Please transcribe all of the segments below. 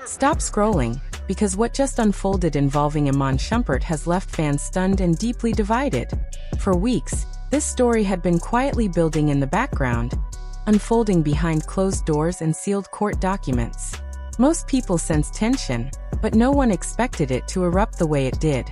Stop scrolling, because what just unfolded involving Iman Shumpert has left fans stunned and deeply divided. For weeks, this story had been quietly building in the background, unfolding behind closed doors and sealed court documents. Most people sensed tension, but no one expected it to erupt the way it did.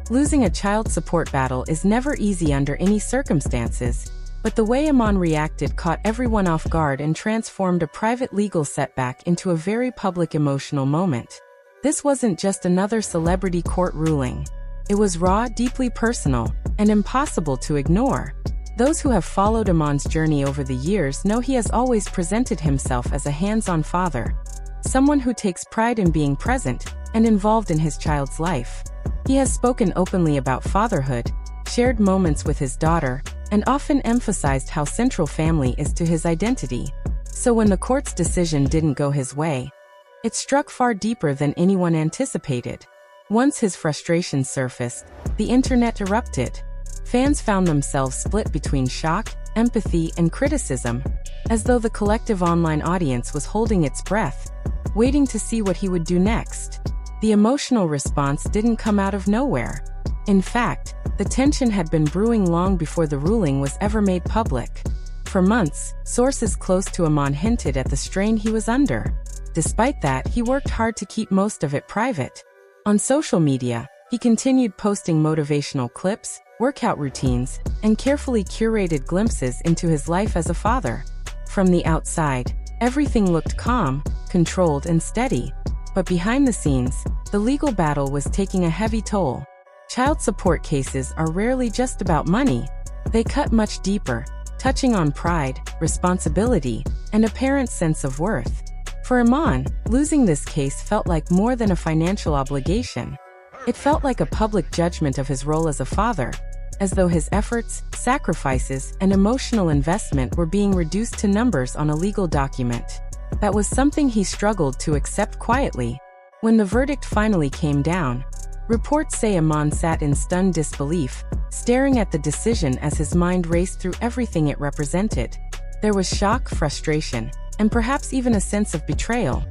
Losing a child support battle is never easy under any circumstances, but the way Iman reacted caught everyone off guard and transformed a private legal setback into a very public emotional moment. This wasn't just another celebrity court ruling. It was raw, deeply personal, and impossible to ignore. Those who have followed Iman's journey over the years know he has always presented himself as a hands-on father, someone who takes pride in being present and involved in his child's life. He has spoken openly about fatherhood, shared moments with his daughter, and often emphasized how central family is to his identity. So when the court's decision didn't go his way, it struck far deeper than anyone anticipated. Once his frustrations surfaced, the internet erupted. Fans found themselves split between shock, empathy, and criticism, as though the collective online audience was holding its breath, waiting to see what he would do next. The emotional response didn't come out of nowhere. In fact, the tension had been brewing long before the ruling was ever made public. For months, sources close to Iman hinted at the strain he was under. Despite that, he worked hard to keep most of it private. On social media, he continued posting motivational clips, workout routines, and carefully curated glimpses into his life as a father. From the outside, everything looked calm, controlled, and steady. But behind the scenes, the legal battle was taking a heavy toll. Child support cases are rarely just about money. They cut much deeper, touching on pride, responsibility, and a parent's sense of worth. For Iman, losing this case felt like more than a financial obligation. It felt like a public judgment of his role as a father, as though his efforts, sacrifices, and emotional investment were being reduced to numbers on a legal document. That was something he struggled to accept quietly. When the verdict finally came down, reports say Iman sat in stunned disbelief, staring at the decision as his mind raced through everything it represented. There was shock, frustration, and perhaps even a sense of betrayal.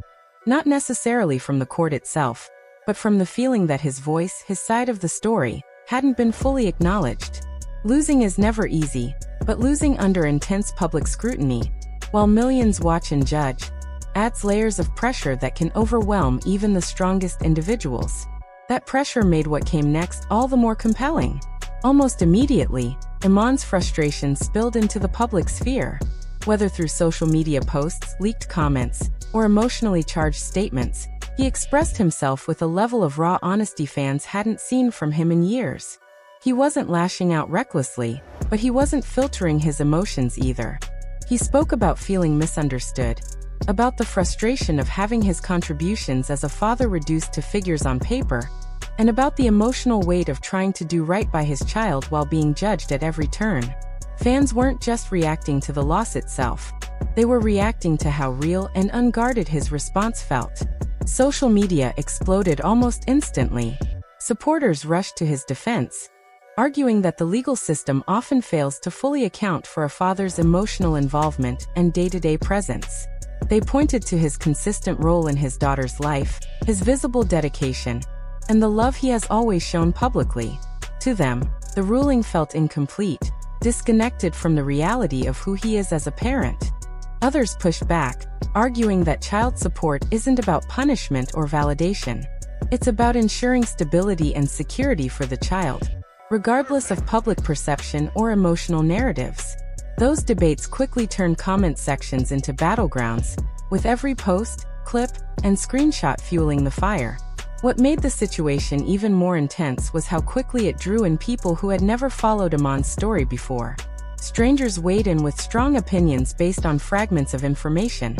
Not necessarily from the court itself, but from the feeling that his voice, his side of the story, hadn't been fully acknowledged. Losing is never easy, but losing under intense public scrutiny, while millions watch and judge, adds layers of pressure that can overwhelm even the strongest individuals. That pressure made what came next all the more compelling. Almost immediately, Iman's frustration spilled into the public sphere. Whether through social media posts, leaked comments, or emotionally charged statements, he expressed himself with a level of raw honesty fans hadn't seen from him in years. He wasn't lashing out recklessly, but he wasn't filtering his emotions either. He spoke about feeling misunderstood, about the frustration of having his contributions as a father reduced to figures on paper, and about the emotional weight of trying to do right by his child while being judged at every turn. Fans weren't just reacting to the loss itself. They were reacting to how real and unguarded his response felt. Social media exploded almost instantly. Supporters rushed to his defense, arguing that the legal system often fails to fully account for a father's emotional involvement and day-to-day presence. They pointed to his consistent role in his daughter's life, his visible dedication, and the love he has always shown publicly. To them, the ruling felt incomplete, disconnected from the reality of who he is as a parent. Others pushed back, arguing that child support isn't about punishment or validation. It's about ensuring stability and security for the child, regardless of public perception or emotional narratives. Those debates quickly turned comment sections into battlegrounds, with every post, clip, and screenshot fueling the fire. What made the situation even more intense was how quickly it drew in people who had never followed Iman's story before. Strangers weighed in with strong opinions based on fragments of information,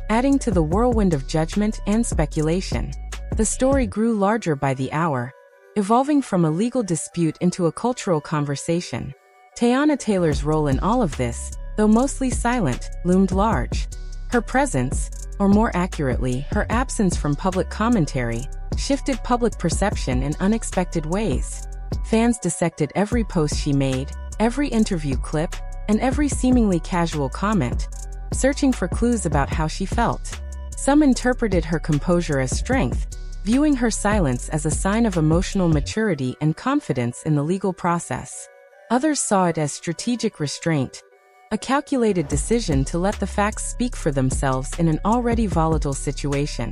adding to the whirlwind of judgment and speculation. The story grew larger by the hour, evolving from a legal dispute into a cultural conversation. Teyana Taylor's role in all of this, though mostly silent, loomed large. Her presence, or more accurately, her absence from public commentary, shifted public perception in unexpected ways. Fans dissected every post she made, every interview clip, and every seemingly casual comment, searching for clues about how she felt. Some interpreted her composure as strength, viewing her silence as a sign of emotional maturity and confidence in the legal process. Others saw it as strategic restraint, a calculated decision to let the facts speak for themselves in an already volatile situation.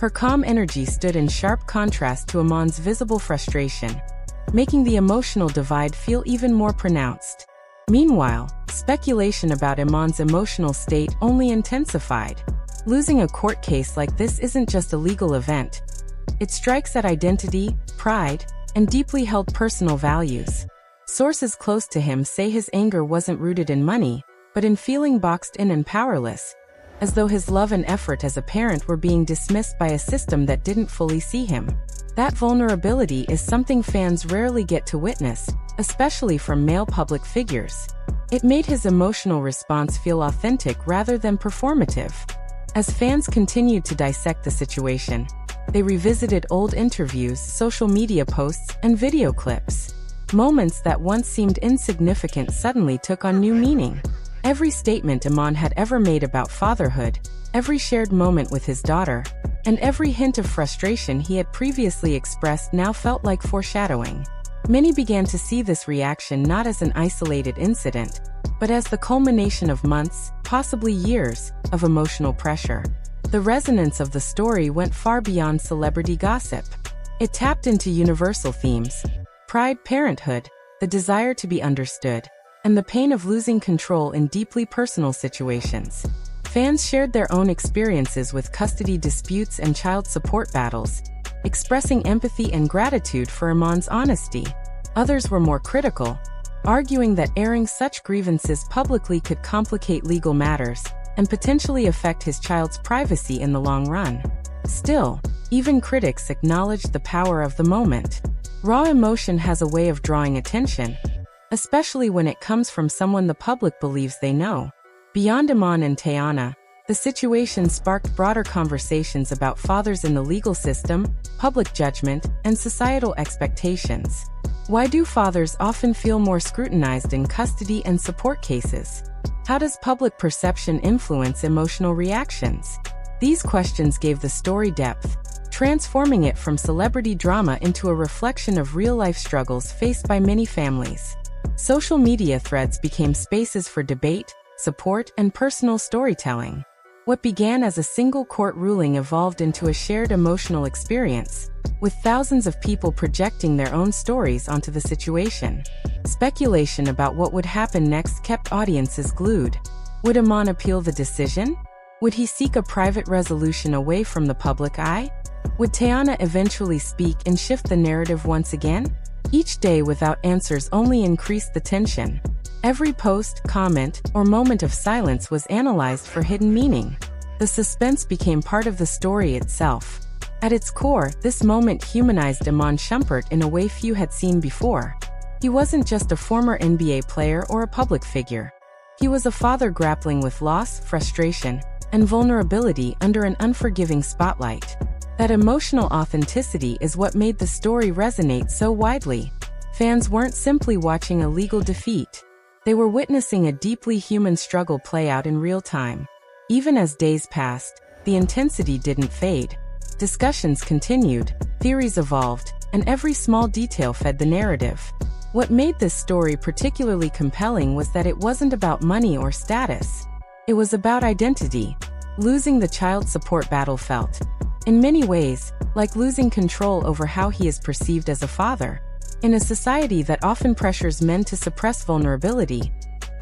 Her calm energy stood in sharp contrast to Iman's visible frustration, making the emotional divide feel even more pronounced. Meanwhile, speculation about Iman's emotional state only intensified. Losing a court case like this isn't just a legal event. It strikes at identity, pride, and deeply held personal values. Sources close to him say his anger wasn't rooted in money, but in feeling boxed in and powerless, as though his love and effort as a parent were being dismissed by a system that didn't fully see him. That vulnerability is something fans rarely get to witness, especially from male public figures. It made his emotional response feel authentic rather than performative. As fans continued to dissect the situation, they revisited old interviews, social media posts, and video clips. Moments that once seemed insignificant suddenly took on new meaning. Every statement Iman had ever made about fatherhood, every shared moment with his daughter, and every hint of frustration he had previously expressed now felt like foreshadowing. Many began to see this reaction not as an isolated incident, but as the culmination of months, possibly years, of emotional pressure. The resonance of the story went far beyond celebrity gossip. It tapped into universal themes: pride, parenthood, the desire to be understood, and the pain of losing control in deeply personal situations. Fans shared their own experiences with custody disputes and child support battles, expressing empathy and gratitude for Iman's honesty. Others were more critical, arguing that airing such grievances publicly could complicate legal matters and potentially affect his child's privacy in the long run. Still, even critics acknowledged the power of the moment. Raw emotion has a way of drawing attention, especially when it comes from someone the public believes they know. Beyond Iman and Teyana, the situation sparked broader conversations about fathers in the legal system, public judgment, and societal expectations. Why do fathers often feel more scrutinized in custody and support cases? How does public perception influence emotional reactions? These questions gave the story depth, transforming it from celebrity drama into a reflection of real-life struggles faced by many families. Social media threads became spaces for debate, support, and personal storytelling. What began as a single court ruling evolved into a shared emotional experience, with thousands of people projecting their own stories onto the situation. Speculation about what would happen next kept audiences glued. Would Iman appeal the decision? Would he seek a private resolution away from the public eye? Would Teyana eventually speak and shift the narrative once again? Each day without answers only increased the tension. Every post, comment, or moment of silence was analyzed for hidden meaning. The suspense became part of the story itself. At its core, this moment humanized Iman Shumpert in a way few had seen before. He wasn't just a former NBA player or a public figure. He was a father grappling with loss, frustration, and vulnerability under an unforgiving spotlight. That emotional authenticity is what made the story resonate so widely. Fans weren't simply watching a legal defeat. They were witnessing a deeply human struggle play out in real time. Even as days passed, the intensity didn't fade. Discussions continued, theories evolved, and every small detail fed the narrative. What made this story particularly compelling was that it wasn't about money or status. It was about identity. Losing the child support battle felt, in many ways, like losing control over how he is perceived as a father. In a society that often pressures men to suppress vulnerability,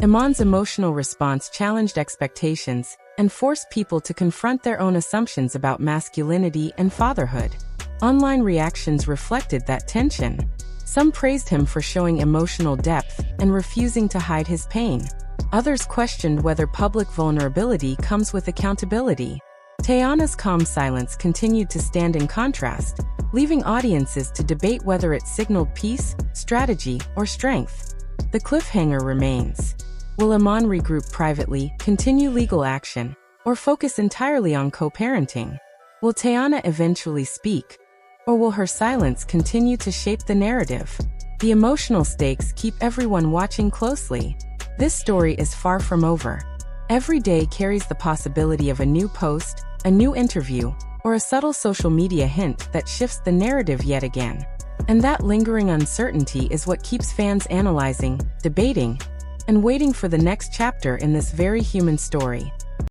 Iman's emotional response challenged expectations and forced people to confront their own assumptions about masculinity and fatherhood. Online reactions reflected that tension. Some praised him for showing emotional depth and refusing to hide his pain. Others questioned whether public vulnerability comes with accountability. Teyana's calm silence continued to stand in contrast, leaving audiences to debate whether it signaled peace, strategy, or strength. The cliffhanger remains. Will Iman regroup privately, continue legal action, or focus entirely on co-parenting? Will Teyana eventually speak, or will her silence continue to shape the narrative? The emotional stakes keep everyone watching closely. This story is far from over. Every day carries the possibility of a new post, a new interview, or a subtle social media hint that shifts the narrative yet again. And that lingering uncertainty is what keeps fans analyzing, debating, and waiting for the next chapter in this very human story.